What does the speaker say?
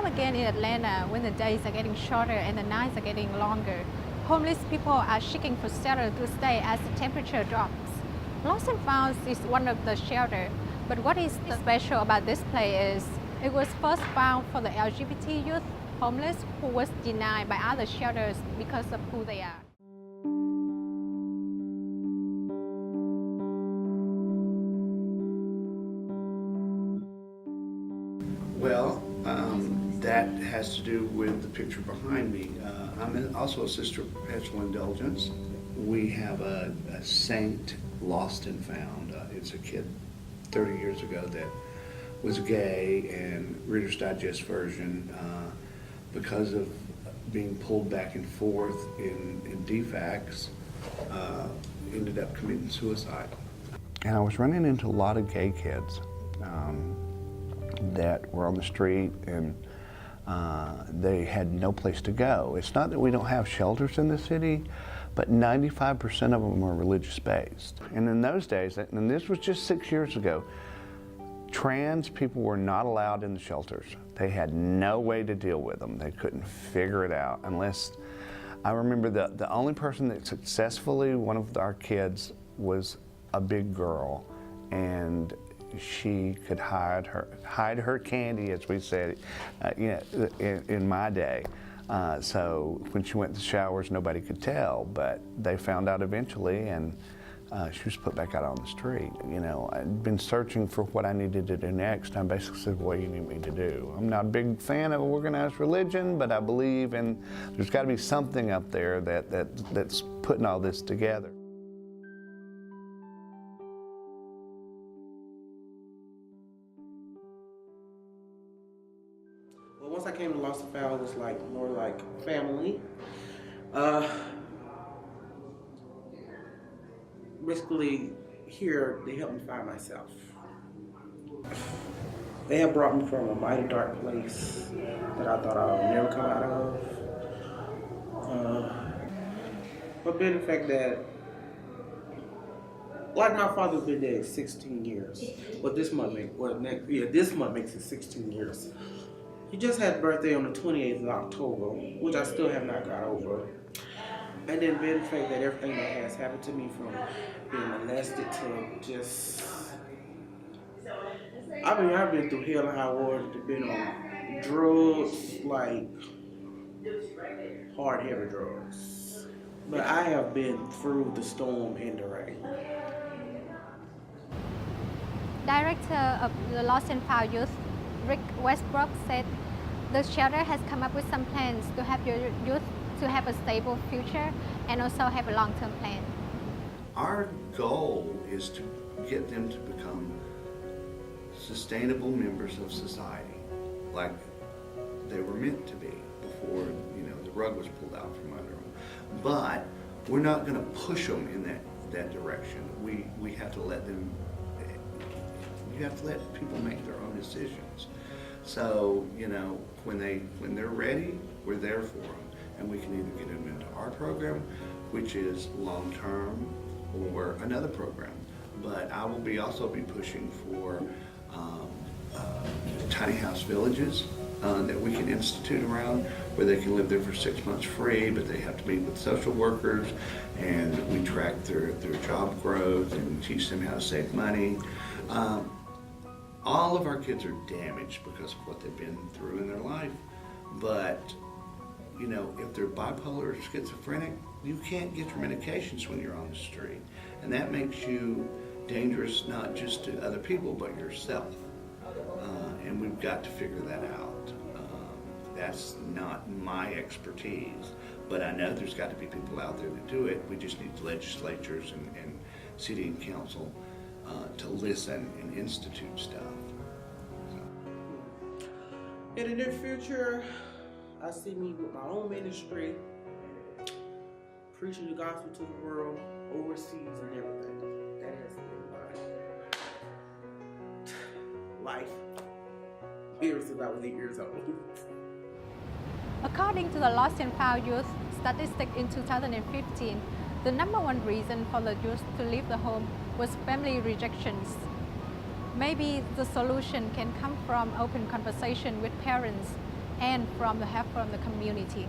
again in Atlanta, when the days are getting shorter and the nights are getting longer, homeless people are seeking for shelter to stay as the temperature drops. Lost-nFound is one of the shelters, but what is special about this place is it was first found for the LGBT youth homeless who was denied by other shelters because of who they are. Well, that has to do with the picture behind me. I'm also a sister of perpetual indulgence. We have a saint lost and found. It's a kid 30 years ago that was gay, and Reader's Digest version, because of being pulled back and forth in DFACs, ended up committing suicide. And I was running into a lot of gay kids that were on the street, and they had no place to go. It's not that we don't have shelters in the city, but 95% of them are religious based. And in those days, and this was just 6 years ago, trans people were not allowed in the shelters. They had no way to deal with them. They couldn't figure it out unless, I remember the only person that successfully, one of our kids was a big girl, and she could hide her candy, as we said, in my day. So when she went to showers, nobody could tell, but they found out eventually, and she was put back out on the street. You know, I'd been searching for what I needed to do next. I basically said, what do you need me to do? I'm not a big fan of organized religion, but I believe in, there's got to be something up there that's putting all this together. Well, once I came to Lost-nFound, it was like more like family. Basically, here they helped me find myself. They have brought me from a mighty dark place that I thought I would never come out of. But being the fact that, like, my father's been dead 16 years. But this month makes it 16 years. He just had birthday on the 28th of October, which I still have not got over. And then being the fact that everything that has happened to me, from being molested to just, I've been through hell and high water, been on drugs, like hard, heavy drugs. But I have been through the storm and the rain. Director of the Lost-nFound Youth, Rick Westbrook, said the shelter has come up with some plans to help your youth to have a stable future and also have a long-term plan. Our goal is to get them to become sustainable members of society, like they were meant to be before, the rug was pulled out from under them. But we're not going to push them in that direction. We have to let them. You have to let people make their own decisions. So, when they're ready, we're there for them. And we can either get them into our program, which is long-term, or another program. But I will also be pushing for tiny house villages that we can institute around, where they can live there for 6 months free, but they have to meet with social workers, and we track their job growth and teach them how to save money. All of our kids are damaged because of what they've been through in their life, but if they're bipolar or schizophrenic, you can't get your medications when you're on the street. And that makes you dangerous not just to other people, but yourself. And we've got to figure that out. That's not my expertise, but I know there's got to be people out there that do it. We just need legislatures and city and council to listen and institute stuff. In the near future, I see me with my own ministry, preaching the gospel to the world, overseas and everything. That has been my life here since I was 8 years old. According to the Lost-nFound Youth statistic in 2015, the #1 reason for the youth to leave the home was family rejections. Maybe the solution can come from open conversation with parents and from the help from the community.